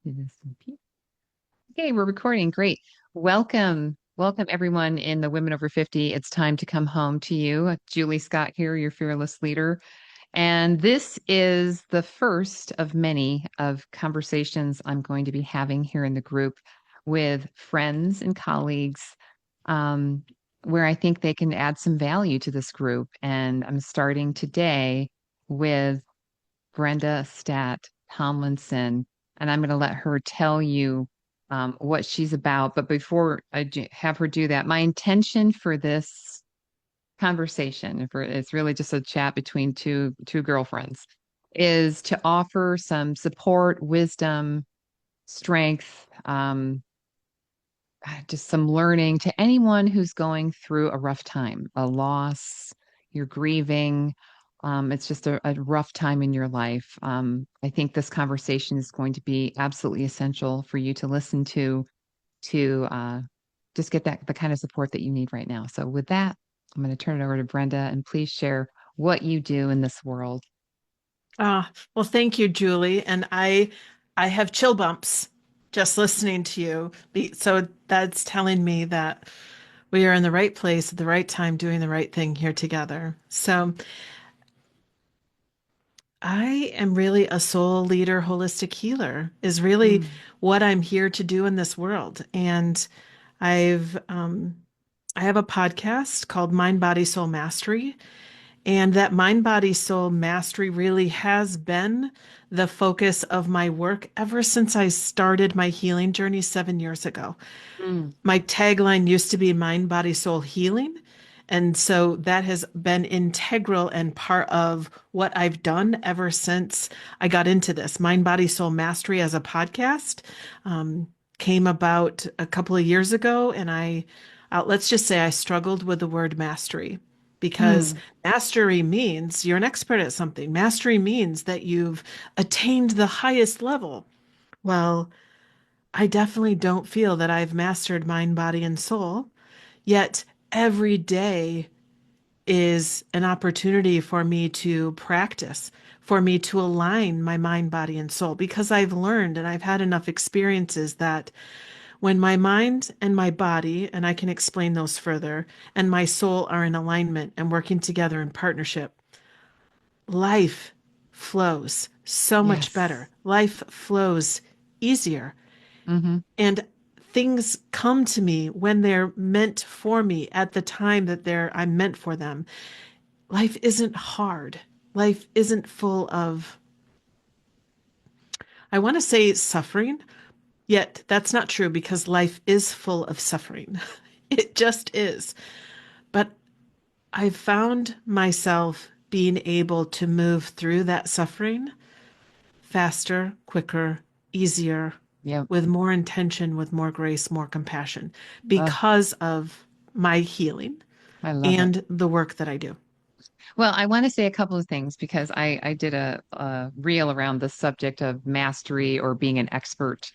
Okay, we're recording. Great. Welcome everyone in the Women Over 50. It's time to come home to you. Julie Scott here, your fearless leader. And this is the first of many of conversations I'm going to be having here in the group with friends and colleagues, um, where I think they can add some value to this group. And I'm starting today with Brenda Staat-Tomlinson, and I'm going to let her tell you what she's about. But before have her do that, my intention for this conversation, for it's really just a chat between two girlfriends, is to offer some support, wisdom, strength, just some learning to anyone who's going through a rough time, a loss, you're grieving. It's just a rough time in your life. I think this conversation is going to be absolutely essential for you to listen to just get the kind of support that you need right now. So with that, I'm going to turn it over to Brenda, and please share what you do in this world. Well, thank you, Julie. And I have chill bumps just listening to you. So that's telling me that we are in the right place at the right time, doing the right thing here together. So I am really a soul leader, holistic healer is really Mm, what I'm here to do in this world. And I've I have a podcast called Mind, Body, Soul Mastery. And that mind, body, soul mastery really has been the focus of my work ever since I started my healing journey 7 years ago. mm, My tagline used to be mind, body, soul healing. And so that has been integral and part of what I've done ever since I got into this. Mind, Body, Soul Mastery as a podcast came about a couple of years ago. And let's just say I struggled with the word mastery because mm. mastery means you're an expert at something. Mastery means that you've attained the highest level. Well, I definitely don't feel that I've mastered mind, body, and soul. Yet every day is an opportunity for me to practice, for me to align my mind, body, and soul, because I've learned and I've had enough experiences that when my mind and my body, and I can explain those further, and my soul are in alignment and working together in partnership, life flows so much better. Yes. Life flows easier. Hmm. And things come to me when they're meant for me at the time that I'm meant for them. Life isn't hard. Life isn't full of, I want to say suffering, yet that's not true because life is full of suffering. It just is. But I've found myself being able to move through that suffering faster, quicker, easier, Yep. with more intention, with more grace, more compassion, Oh, because of my healing I love it. and the work that I do. Well, I want to say a couple of things because I did a reel around the subject of mastery or being an expert,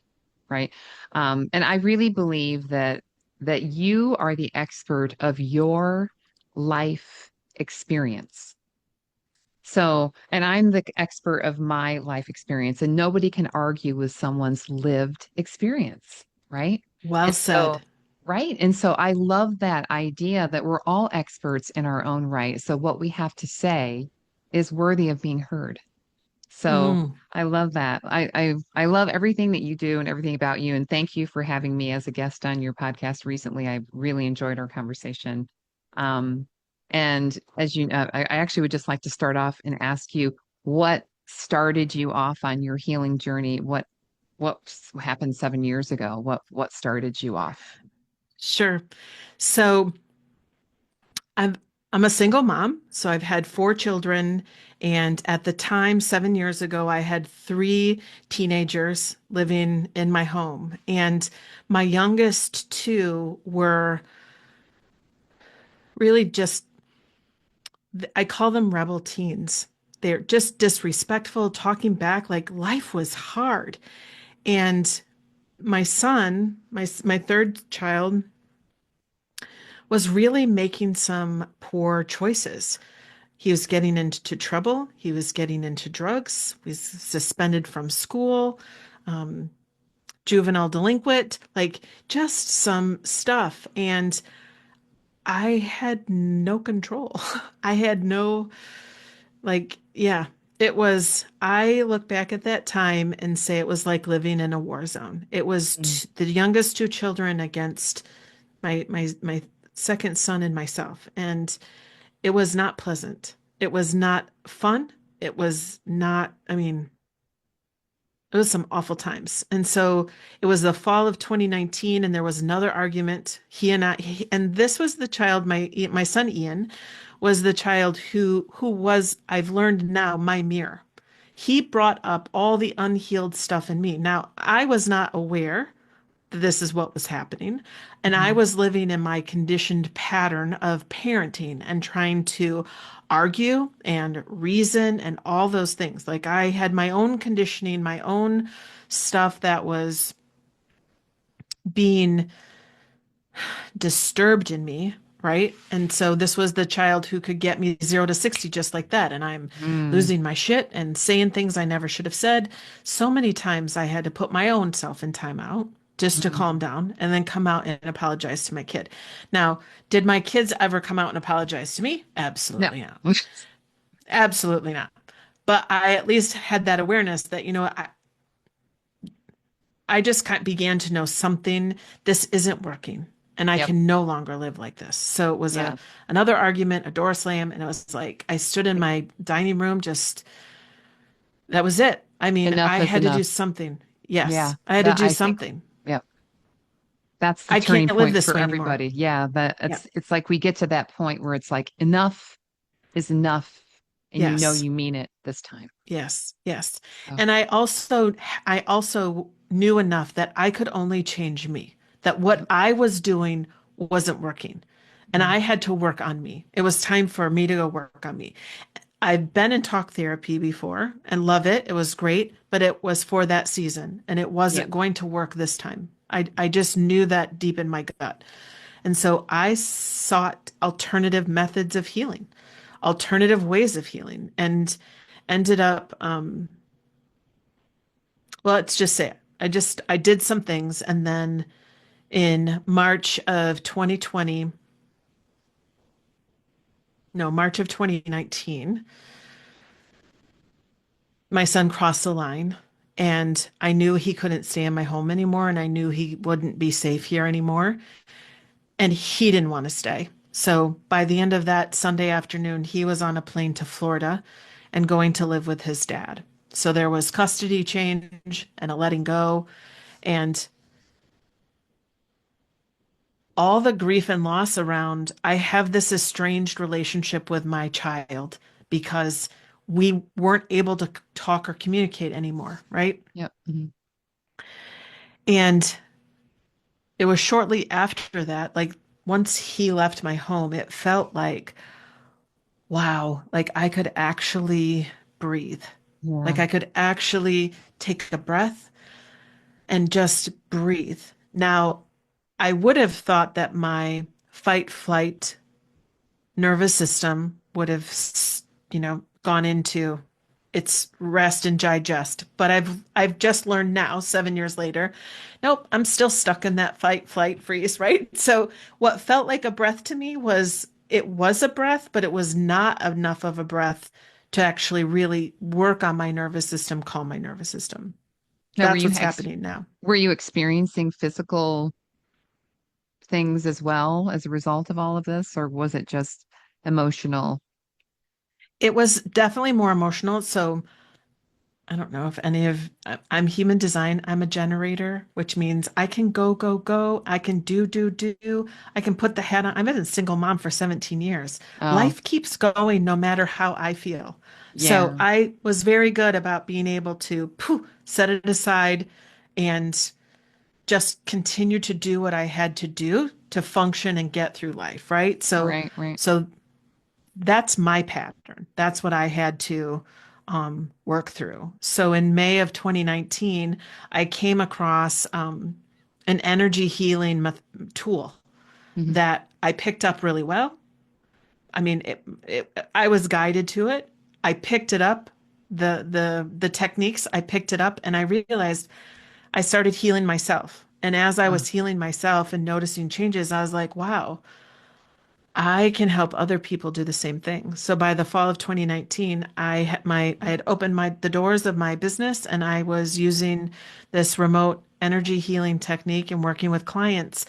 right? And I really believe that you are the expert of your life experience. So, and I'm the expert of my life experience, and nobody can argue with someone's lived experience, right? Well And so, said. right. And so I love that idea that we're all experts in our own right. So what we have to say is worthy of being heard. So Mm. I love that. I love everything that you do and everything about you. And thank you for having me as a guest on your podcast recently. I really enjoyed our conversation. Um, and as you know, I actually would just like to start off and ask you what started you off on your healing journey? What happened 7 years ago? What started you off? Sure. So I'm I'm a single mom, so I've had four children, and at the time, 7 years ago, I had three teenagers living in my home, and my youngest two were really just, I call them rebel teens. They're just disrespectful, talking back like life was hard. And my son, my third child, was really making some poor choices. He was getting into trouble. He was getting into drugs. He was suspended from school. Um, juvenile delinquent, like just some stuff. And I had no control. I had no, like, yeah, it was, I look back at that time and say it was like living in a war zone. It was Mm. the youngest two children against my second son and myself. And it was not pleasant. It was not fun. It was not, I mean, it was some awful times. And so it was the fall of 2019, and there was another argument. And this was the child, my son Ian was the child who was, I've learned now, my mirror. He brought up all the unhealed stuff in me. Now, I was not aware this is what was happening. And I Mhm. was living in my conditioned pattern of parenting and trying to argue and reason and all those things. Like I had my own conditioning, my own stuff that was being disturbed in me. Right. And so this was the child who could get me 0 to 60 just like that. And I'm Mm. losing my shit and saying things I never should have said. So many times I had to put my own self in timeout just to calm Mm. down and then come out and apologize to my kid. Now, did my kids ever come out and apologize to me? No. Absolutely not. Absolutely not. But I at least had that awareness that, I just kind of began to know something, this isn't working. And I Yep. can no longer live like this. So it was Yeah. another argument, a door slam, and it was like I stood in my dining room, just that was it. I mean, Enough I is had to do enough. something. Yeah. Yes, I had to That do I think, something. yep. That's the I turning can't live point this for way anymore. everybody. Yeah. That Yeah. it's like we get to that point where it's like enough is enough and you know Yes. you mean it this time. Yes. Yes. Oh. And I also knew enough that I could only change me, that what Yep. I was doing wasn't working. And Mm. I had to work on me. It was time for me to go work on me. I've been in talk therapy before and love it. It was great, but it was for that season and it Yep. wasn't going to work this time. I just knew that deep in my gut. And so I sought alternative methods of healing, alternative ways of healing, and ended up, well, let's just say it. I did some things. And then in March of 2020, no, March of 2019, my son crossed the line and I knew he couldn't stay in my home anymore and I knew he wouldn't be safe here anymore and he didn't want to stay. So by the end of that Sunday afternoon, he was on a plane to Florida and going to live with his dad. So there was custody change and a letting go and all the grief and loss around. I have this estranged relationship with my child because we weren't able to talk or communicate anymore, right? Yep. Mhm. And it was shortly after that, like once he left my home, it felt like, wow, like I could actually breathe. Like Yeah. I could actually take a breath and just breathe. Now, I would have thought that my fight flight nervous system would have, gone into its rest and digest. But I've just learned now, 7 years later, nope, I'm still stuck in that fight, flight, freeze, right? So what felt like a breath to me was it was a breath, but it was not enough of a breath to actually really work on my nervous system, calm my nervous system. Now, That's what's happening now. were you experiencing physical things as well as a result of all of this, or was it just emotional? It was definitely more emotional. So I don't know if any of I'm human design. I'm a generator, which means I can go, go, go. I can do, do, do. I can put the hat on. I've been a single mom for 17 years. Oh, Life keeps going no matter how I feel. So yeah, I was very good about being able to set it aside and just continue to do what I had to do to function and get through life, right? So right, right. so that's my pattern. That's what I had to work through. So in May of 2019, I came across an energy healing tool Hmm. that I picked up really well. I mean, I was guided to it. I picked it up, the techniques. I picked it up, and I realized I started healing myself. And as I Oh, was healing myself and noticing changes, I was like, wow, I can help other people do the same thing. So by the fall of 2019, I had opened the doors of my business and I was using this remote energy healing technique and working with clients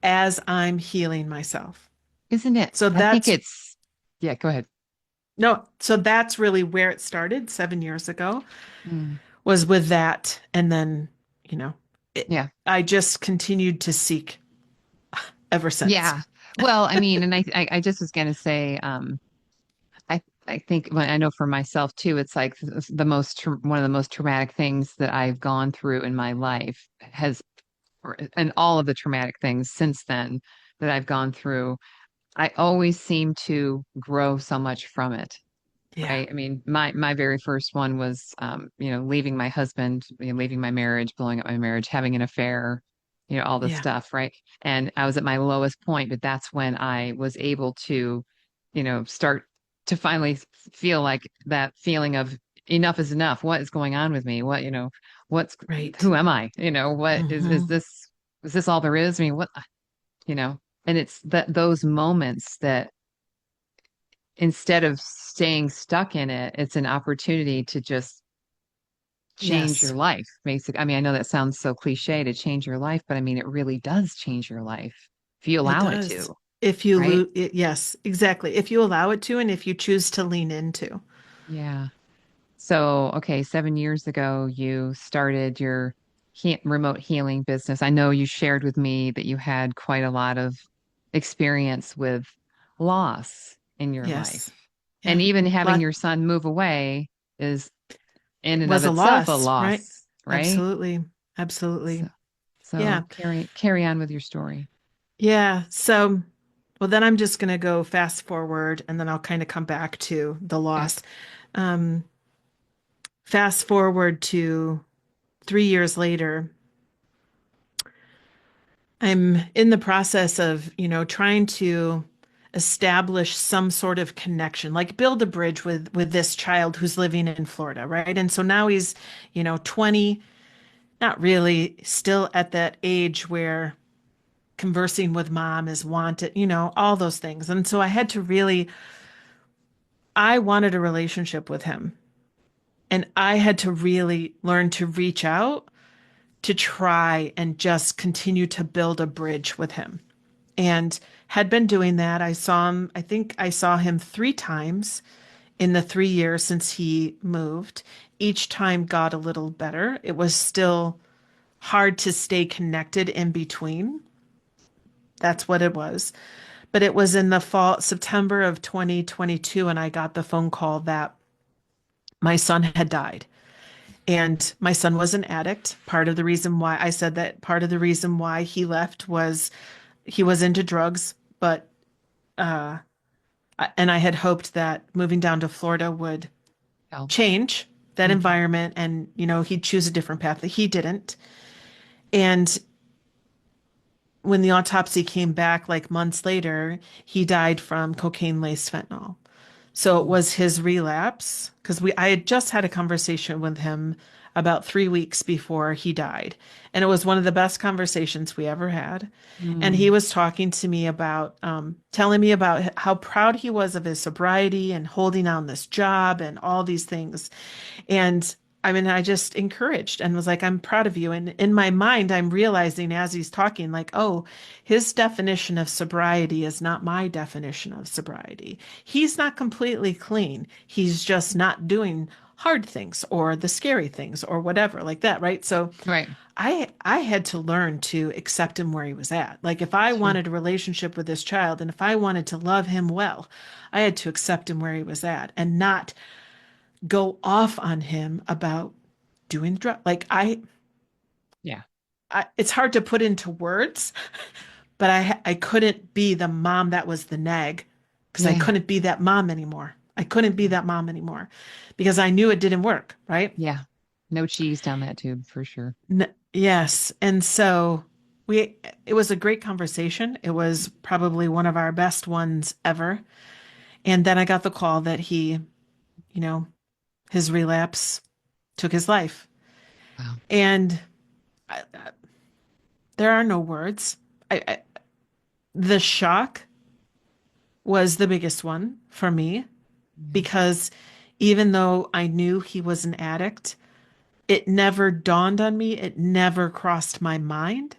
as I'm healing myself. isn't it? So I think that's it's, yeah, go ahead. no, so that's really where it started 7 years ago, Mm, was with that. And then, you know, yeah. I just continued to seek ever since. Yeah. Well, I mean, and I just was going to say, I think well, I know for myself too, it's like one of the most traumatic things that I've gone through in my life and all of the traumatic things since then that I've gone through, I always seem to grow so much from it. Yeah. Right. I mean, my very first one was, leaving my husband, leaving my marriage, blowing up my marriage, having an affair, all this Yeah. stuff. Right. And I was at my lowest point, but that's when I was able to, start to finally feel like that feeling of enough is enough. What is going on with me? What's, Right. who am I? What Hmm. is this all there is? I mean, you know, and it's those moments that instead of staying stuck in it, it's an opportunity to just change your Yes, life. Basically, I mean, I know that sounds so cliche to change your life, but I mean, it really does change your life if you it allow it does. to, If you right? lose it, yes, exactly. If you allow it to, and if you choose to lean into. Yeah. So, okay, 7 years ago, you started your remote healing business. I know you shared with me that you had quite a lot of experience with loss in your Yes. life. Yeah. And even having Lot your son move away is in and of was a itself a loss, right? loss, right? Absolutely. So, Absolutely. so Yeah. carry on with your story. Yeah. So, well, then I'm just going to go fast forward and then I'll kind of come back to the Okay. loss. Um, Fast forward to 3 years later, I'm in the process of, trying to establish some sort of connection, like build a bridge with this child who's living in Florida, right? And so now he's, 20, not really still at that age where conversing with mom is wanted, all those things. And so I wanted a relationship with him. And I had to really learn to reach out to try and just continue to build a bridge with him. And had been doing that. I think I saw him 3 times in the 3 years since he moved. Each time got a little better. It was still hard to stay connected in between. That's what it was. But it was in the fall, September of 2022, and I got the phone call that my son had died. And my son was an addict. Part of the reason why I said that, part of the reason why he left was he was into drugs, but uh, and I had hoped that moving down to Florida would Oh, change that hmm. environment and, he'd choose a different path that he didn't. And when the autopsy came back like months later, he died from cocaine-laced fentanyl. So it Oh, was his relapse because I had just had a conversation with him about 3 weeks before he died. And it was one of the best conversations we ever had. And he mm, was talking to me about, telling me about how proud he was of his sobriety and holding on this job and all these things. And I mean, I just encouraged and was like, I'm proud of you. And in my mind, I'm realizing as he's talking, like, oh, his definition of sobriety is not my definition of sobriety. He's not completely clean. He's just not doing hard things or the scary things or whatever like that, right? So right. I had to learn to accept him where he was at. Like if I Sure. wanted a relationship with this child and if I wanted to love him well, I had to accept him where he was at and not go off on him about doing drugs. Like Yeah. it's hard to put into words, but I couldn't be the mom that was the nag because I Yeah. couldn't be that mom anymore. I couldn't be Yeah. that mom anymore because I knew it didn't work, right? Yeah. No cheese down that tube for sure. Yes. And so it was a great conversation. It was probably one of our best ones ever. And then I got the call that you know, his relapse took his life. Wow. And There are no words. I the shock was the biggest one for me Yeah. because even though I knew he was an addict, it never dawned on me, it never crossed my mind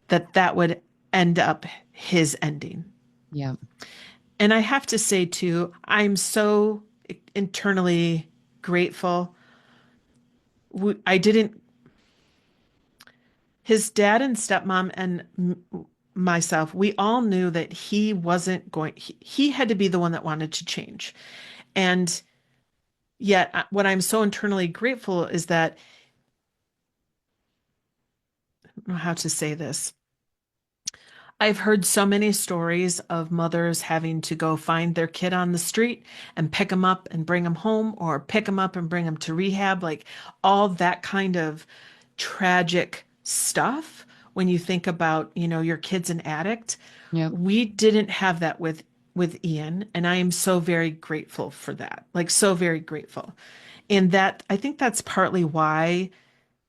that that would end up his ending. Yeah. And I have to say, too, I'm so internally grateful. I didn't, his dad and stepmom and myself, we all knew that he wasn't going, he had to be the one that wanted to change. And yet, what I'm so internally grateful is that, I don't know how to say this. I've heard so many stories of mothers having to go find their kid on the street and pick them up and bring them home, or pick them up and bring them to rehab, like all that kind of tragic stuff. When you think about, your kid's an addict, Yep. we didn't have that with Ian, and I am so very grateful for that. Like so very grateful. And that I think that's partly why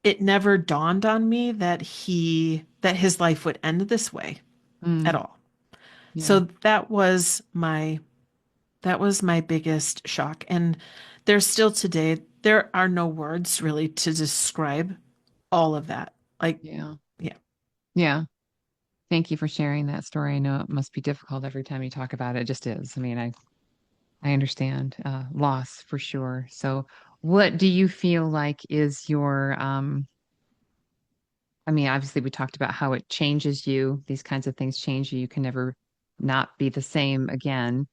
it never dawned on me that his life would end this way at Mm, all. yeah. So that was my biggest shock. And there's still today, there are no words really to describe all of that. Like, Yeah. yeah, Yeah. Thank you for sharing that story. I know it must be difficult every time you talk about it. It just is. I mean, I understand loss for sure. So, what do you feel like is your I mean, obviously we talked about how it changes you. These kinds of things change you. You can never not be the same again.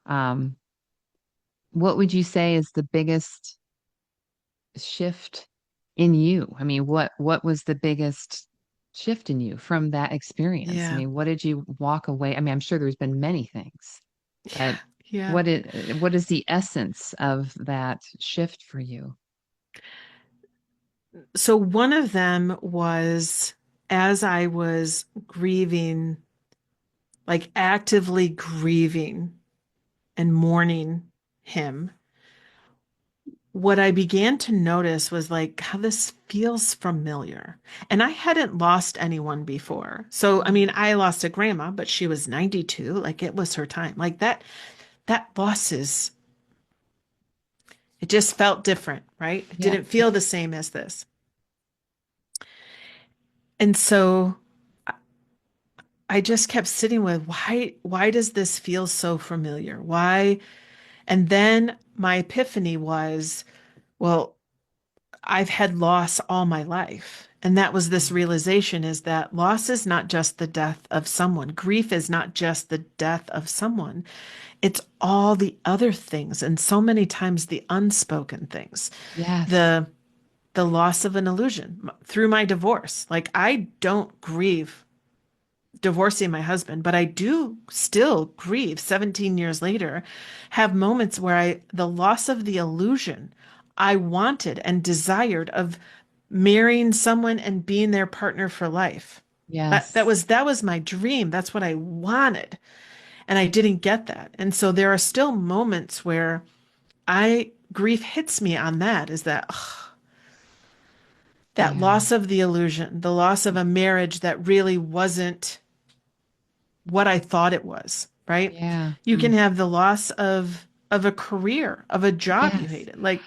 Um, what would you say is the biggest shift in you? I mean, what was the biggest shift in you from that experience? I yeah, mean, what did you walk away? I mean, I'm sure there's been many things, yeah, but yeah. what is the essence of that shift for you? So one of them was as I was grieving, like actively grieving and mourning him, what I began to notice was like how this feels familiar. And I hadn't lost anyone before. So, I mean, I lost a grandma, but she was 92. Like it was her time. Like that loss it just felt different, right? It Yeah, didn't feel the same as this. And so I just kept sitting with why does this feel so familiar? Why? And then my epiphany was, well, I've had loss all my life. And that was this realization is that loss is not just the death of someone. Grief is not just the death of someone. It's all the other things and so many times the unspoken things. yes, The the loss of an illusion through my divorce. Like I don't grieve divorcing my husband, but I do still grieve 17 years later, have moments where the loss of the illusion I wanted and desired of marrying someone and being their partner for life. yes, That was my dream. That's what I wanted. And I didn't get that. And so there are still moments where I grief hits me on that is that ugh, that yeah, loss of the illusion, the loss of a marriage that really wasn't what I thought it was, right? yeah. You can Mm. have the loss of a career, of a job you Yes. hated. Like,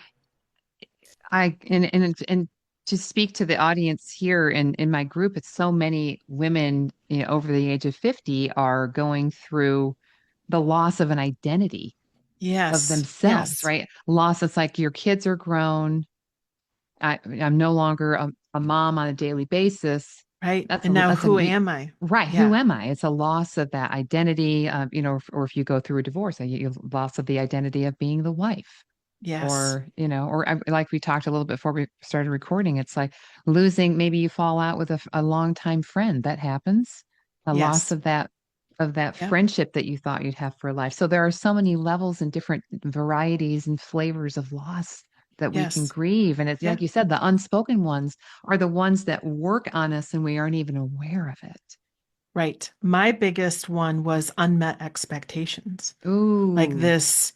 And to speak to the audience here in my group, it's so many women, over the age of 50 are going through the loss of an identity of yes, themselves, yes, right? Loss, it's like your kids are grown. I'm no longer a mom on a daily basis. right. And now That's a who am I? right. Who Yeah, am I? It's a loss of that identity, or if you go through a divorce, loss of the identity of being the wife yes, or like we talked a little bit before we started recording, it's like losing, maybe you fall out with a longtime friend. That happens, a loss yes, of that yep, friendship that you thought you'd have for life. So there are so many levels and different varieties and flavors of loss that we can yes, grieve, and it's yeah, like you said, the unspoken ones are the ones that work on us and we aren't even aware of it. right. My biggest one was unmet expectations. Like Ooh. this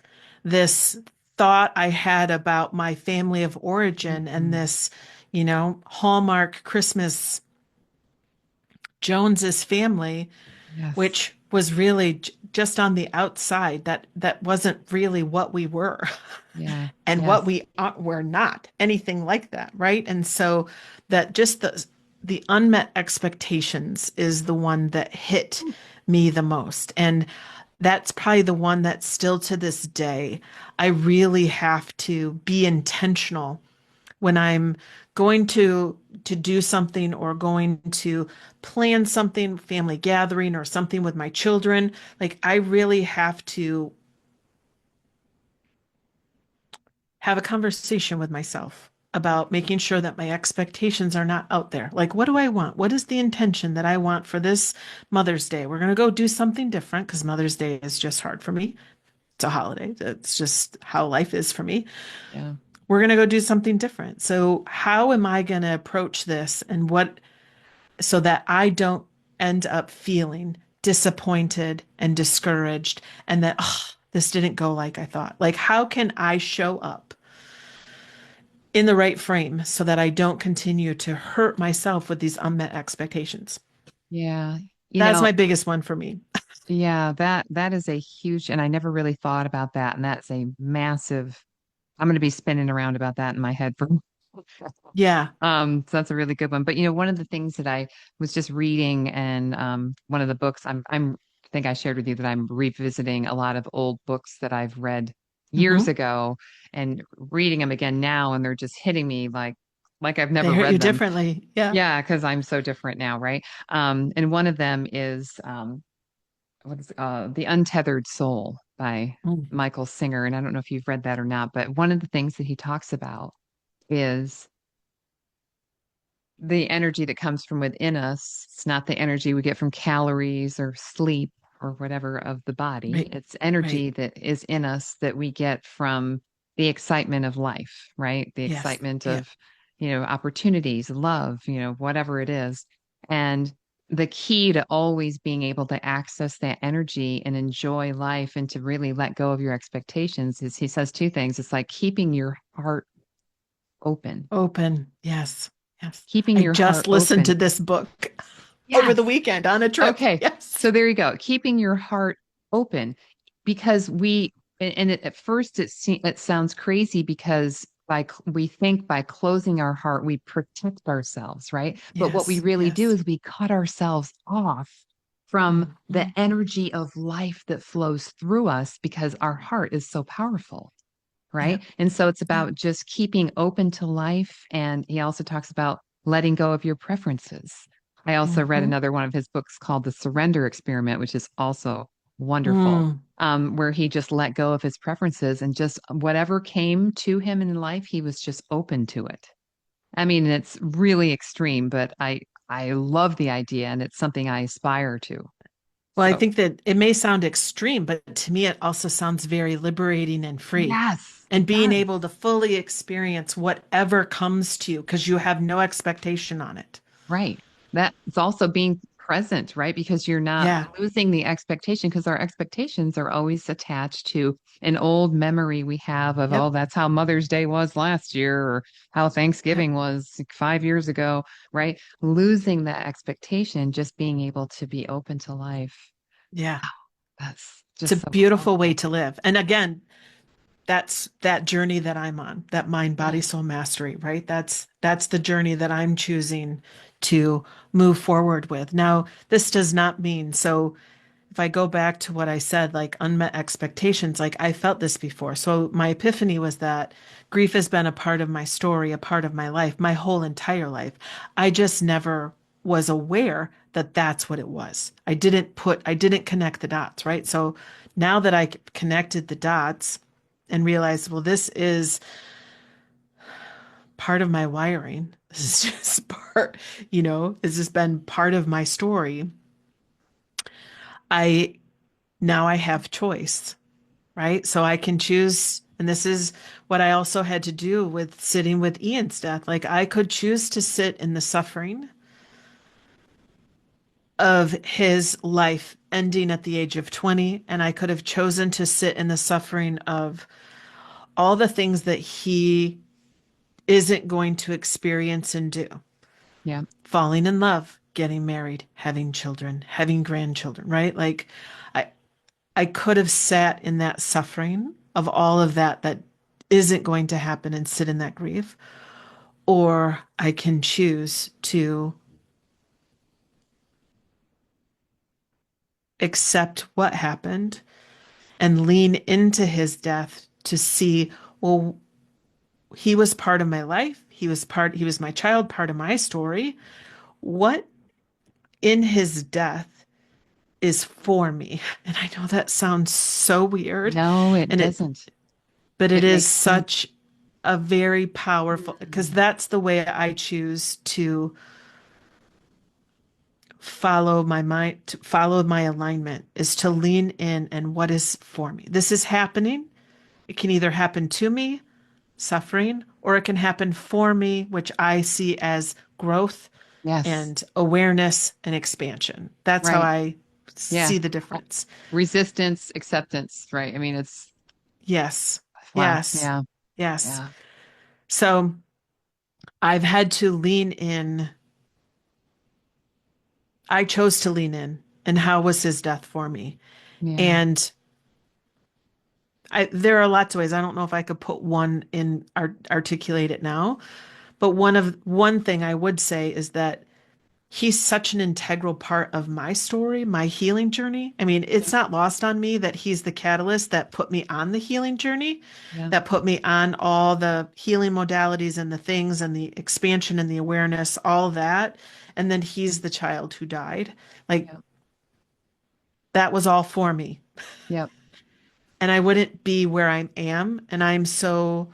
thought I had about my family of origin and Mhm. this, Hallmark Christmas Jones's family, Yes. which was really just on the outside. That wasn't really what we were Yeah. and what Yes. we were not anything like that, right? And so that just the unmet expectations is the one that hit me the most. And that's probably the one that still to this day, I really have to be intentional when I'm going to do something or going to plan something, family gathering or something with my children. Like I really have to have a conversation with myself about making sure that my expectations are not out there. Like, what do I want? What is the intention that I want for this Mother's Day? We're going to go do something different because Mother's Day is just hard for me. It's a holiday. It's just how life is for me. Yeah. We're going to go do something different. So, how am I going to approach this and what so that I don't end up feeling disappointed and discouraged and that, oh, this didn't go like I thought? Like, how can I show up in the right frame so that I don't continue to hurt myself with these unmet expectations? Yeah. You That's know, my biggest one for me. yeah, that is a huge, and I never really thought about that. And that's a massive, I'm going to be spinning around about that in my head for Yeah. so that's a really good one. But one of the things that I was just reading and one of the books I think I shared with you that I'm revisiting a lot of old books that I've read years Hmm. ago and reading them again now, and they're just hitting me like I've They never hurt you read them. differently. Yeah. Yeah, because I'm so different now, right? And one of them is what is The Untethered Soul by Mm. Michael Singer. And I don't know if you've read that or not, but one of the things that he talks about is the energy that comes from within us. It's not the energy we get from calories or sleep or whatever of the body. Right. It's Right. energy that is in us that we get from the excitement of life, right? The Yes. excitement Yeah. of, opportunities, love, whatever it is. And the key to always being able to access that energy and enjoy life and to really let go of your expectations is he says two things. It's like keeping your heart open, Open. Yes. Yes. keeping I your just heart listened open. to this book over the Yes. weekend on a trip. Okay. Yes. So there you go. Keeping your heart open because at first it sounds crazy because we think by closing our heart, we protect ourselves, right? But what we Yes. really do Yes. is we cut ourselves off from the Mhm. energy of life that flows through us because our heart is so powerful, Yeah. right? And so it's Yeah. about just keeping open to life. And he also talks about letting go of your preferences. I also read Hmm. another one of his books called The Surrender Experiment, which is also wonderful, Mm. where he just let go of his preferences and just whatever came to him in life, he was just open to it. I mean, it's really extreme, but I love the idea and it's something I aspire to. Well, I So, think that it may sound extreme, but to me, it also sounds very liberating and free. yes, And it being does. able to fully experience whatever comes to you because you have no expectation on it. Right. That it's also being present, right? Because you're not Yeah. losing the expectation because our expectations are always attached to an old memory we have of, oh, Yep. that's how Mother's Day was last year or how Yep. Thanksgiving was like 5 years ago, right? Losing that expectation, just being able to be open to life. Yeah. That's It's a just so beautiful way powerful. to live. And again, that's that journey that I'm on, that mind, body, Yes. soul mastery, right? That's the journey that I'm choosing to move forward with. Now, this does not mean so if I go back to what I said, like unmet expectations, like I felt this before. So my epiphany was that grief has been a part of my story, a part of my life, my whole entire life. I just never was aware that that's what it was. I didn't connect the dots, right? So now that I connected the dots and realized, well, this is part of my wiring. This is just part, this has been part of my story. I Now I have choice, right? So I can choose, and this is what I also had to do with sitting with Ian's death. Like I could choose to sit in the suffering of his life ending at the age of 20, and I could have chosen to sit in the suffering of all the things that he isn't going to experience and do. Yeah. Falling in love, getting married, having children, having grandchildren, right? Like I I could have sat in that suffering of all of that that isn't going to happen and sit in that grief, or I can choose to accept what happened and lean into his death to see, well, he was part of my life. He was my child, part of my story. What in his death is for me? And I know that sounds so weird, No, it and doesn't. but it It is makes sense. such a very powerful, because Mm. that's the way I choose to follow my mind, to follow my alignment is to lean in and what is for me. This is happening. It can either happen to me, suffering, or it can happen for me, which I see as growth Yes. and awareness and expansion. That's how Right. I Yeah. see the Uh, difference. Resistance, acceptance, right? I mean, it's Yes. wow. Yes. Yeah. Yes. Yeah. So I've had to lean in. I chose to lean in. And how was his death for me? Yeah. And there are lots of ways. I don't know if I could put one in articulate it now, but one thing I would say is that he's such an integral part of my story, my healing journey. I mean, it's Yep. not lost on me that he's the catalyst that put me on the healing journey, Yeah. that put me on all the healing modalities and the things and the expansion and the awareness, all that. And then he's the child who died. Like Yep. that was all for me. Yep. And I wouldn't be where I am. And I'm so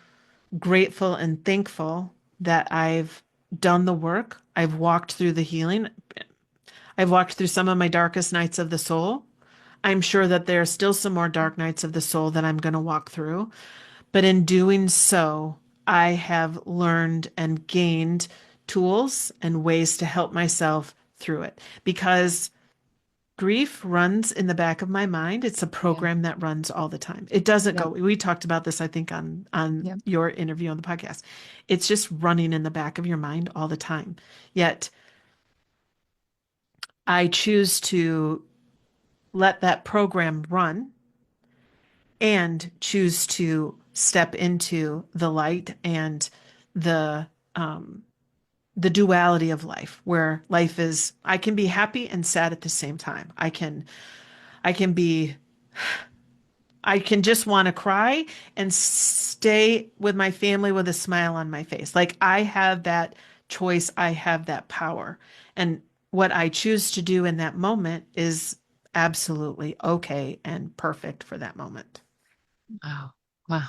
grateful and thankful that I've done the work. I've walked through the healing. I've walked through some of my darkest nights of the soul. I'm sure that there are still some more dark nights of the soul that I'm going to walk through. But in doing so, I have learned and gained tools and ways to help myself through it because grief runs in the back of my mind. It's a Yeah. program that runs all the time. It doesn't go. Yep. We talked about this, I think, on Yep. your interview on the podcast. It's just running in the back of your mind all the time. Yet I choose to let that program run and choose to step into the light and the um, the duality of life, where life is I can be happy and sad at the same time. I can be I can just want to cry and stay with my family with a smile on my face. Like I have that choice, I have that power. And what I choose to do in that moment is absolutely okay and perfect for that moment. Wow. Wow.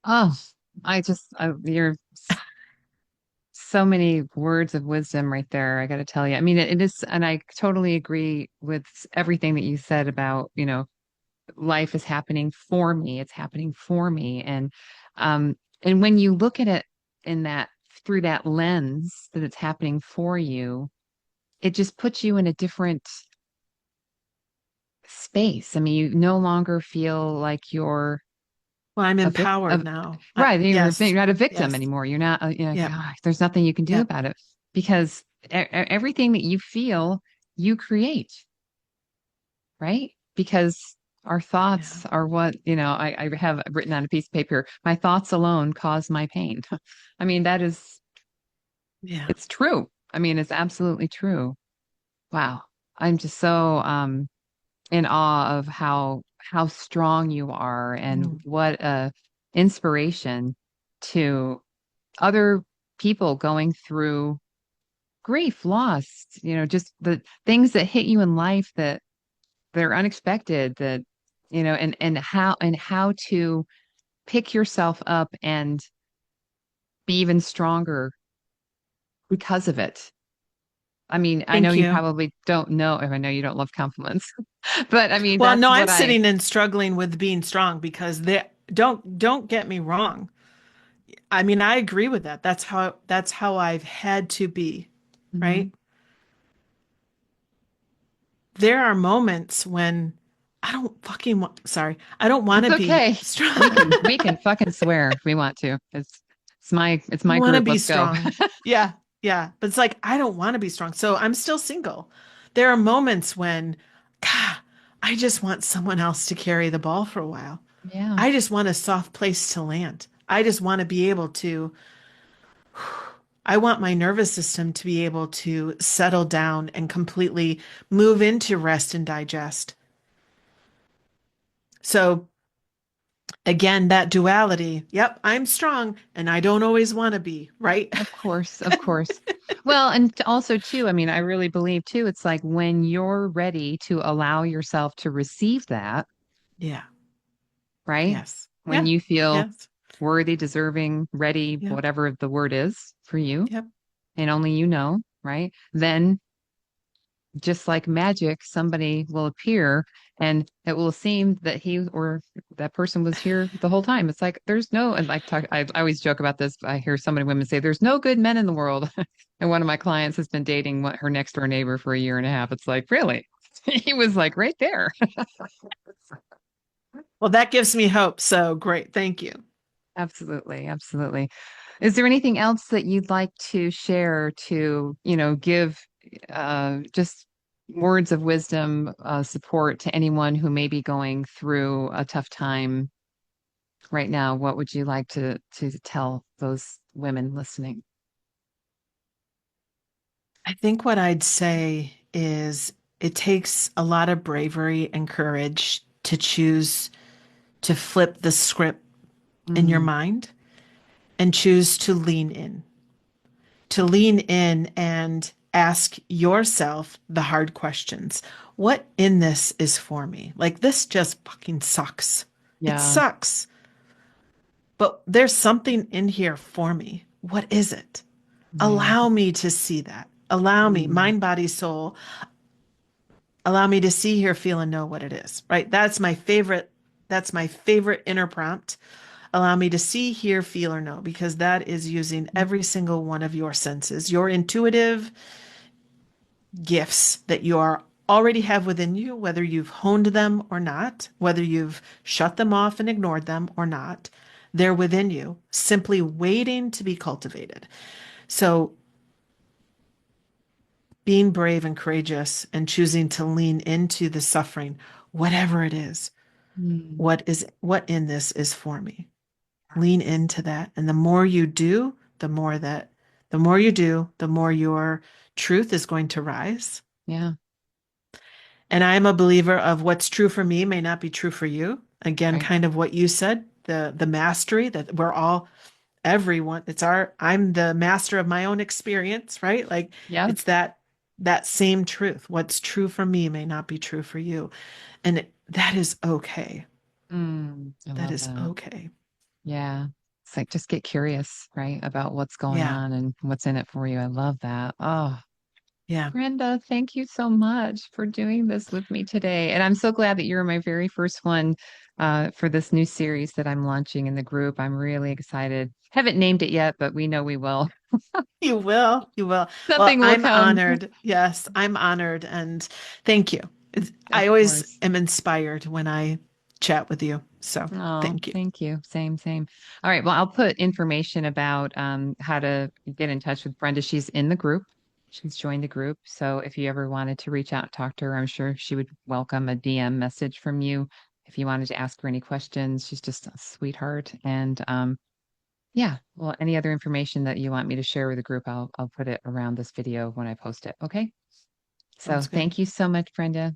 Oh, you're so many words of wisdom right there. I got to tell you. I mean, it is, and I totally agree with everything that you said about, life is happening for me. It's happening for me. And when you look at it in that through that lens that it's happening for you, it just puts you in a different space. I mean, you no longer feel like you're Well, I'm a victim empowered of, now. right. You're Yes. not a victim Yes. anymore. You're not, Yep. gosh, there's nothing you can do Yep. about it because everything that you feel, you create, right? Because our Yeah. thoughts are what, I have written on a piece of paper, my thoughts alone cause my pain. I mean, Yeah. it's true. I mean, it's absolutely true. Wow. I'm just so in awe of how strong you are and Mm. what a inspiration to other people going through grief, loss, just the things that hit you in life that they're unexpected that and how to pick yourself up and be even stronger because of it. I mean, I know Thank you you. probably don't know, if I know you don't love compliments, but I mean, Well, that's no, I'm what I, sitting and struggling with being strong because they don't get me wrong. I mean, I agree with that. That's how I've had to be, Mhm. right? There are moments when I don't fucking want, sorry, I don't want It's to be okay. strong. We can fucking swear if we want to. It's my I want to group. be Let's go. strong. Yeah. Yeah, but it's like I don't want to be strong. So I'm still single. There are moments when, God, I just want someone else to carry the ball for a while. Yeah, I just want a soft place to land. I just want to be able to, I want my nervous system to be able to settle down and completely move into rest and digest. So again, that duality. Yep, I'm strong and I don't always want to be, right? of course, of course. Well, and also too, I mean, I really believe too, it's like when you're ready to allow yourself to receive that, Yeah. right? Yes. When Yeah. you feel Yes. worthy, deserving, ready, Yep. whatever the word is for you, Yep. and only you know, right? Then just like magic, somebody will appear and it will seem that he or that person was here the whole time. It's like there's no, and like talk, I always joke about this. I hear so many women say there's no good men in the world. And one of my clients has been dating her next door neighbor for a year and a half. It's like, really? He was like right there. Well, that gives me hope. So great. Thank you. Absolutely, absolutely. Is there anything else that you'd like to share to, give just words of wisdom, support to anyone who may be going through a tough time right now? What would you like to tell those women listening? I think what I'd say is it takes a lot of bravery and courage to choose to flip the script in your Mm, mind and choose to lean in and ask yourself the hard questions. What in this is for me? Like, this just fucking sucks. It yeah. sucks, but there's something in here for me. What is it? Yeah. Allow me to see that. Allow me, Mm, mind, body, soul, allow me to see, hear, feel, and know what it is, right? That's my favorite. That's my favorite inner prompt. Allow me to see, hear, feel, or know, because that is using every single one of your senses, your intuitive gifts that you are already have within you, whether you've honed them or not, whether you've shut them off and ignored them or not. They're within you, simply waiting to be cultivated. So being brave and courageous and choosing to lean into the suffering, whatever it is, mm, what in this is for me. Lean into that. And the more you do, the more you do, the more your truth is going to rise. yeah. And I'm a believer of what's true for me may not be true for you. Again, Right. kind of what you said, the mastery that we're all everyone, I'm the master of my own experience, right? Like Yeah. it's that same truth. What's true for me may not be true for you. And that is okay. I That love is that. okay. Yeah. It's like just get curious, right, about what's going Yeah. on and what's in it for you. I love that. Oh, Yeah. Brenda, thank you so much for doing this with me today. And I'm so glad that you're my very first one for this new series that I'm launching in the group. I'm really excited. Haven't named it yet, but we know we will. You will. You will. Well, Something will I'm come. honored. Yes, I'm honored. And thank you. Of I always course. am inspired when I chat with you. So Oh, thank you. thank you. Same, same. All right. Well, I'll put information about how to get in touch with Brenda. She's in the group. She's joined the group. So if you ever wanted to reach out and talk to her, I'm sure she would welcome a DM message from you. If you wanted to ask her any questions, she's just a sweetheart. And yeah, well, any other information that you want me to share with the group, I'll put it around this video when I post it. Okay. So Sounds good. thank you so much, Brenda.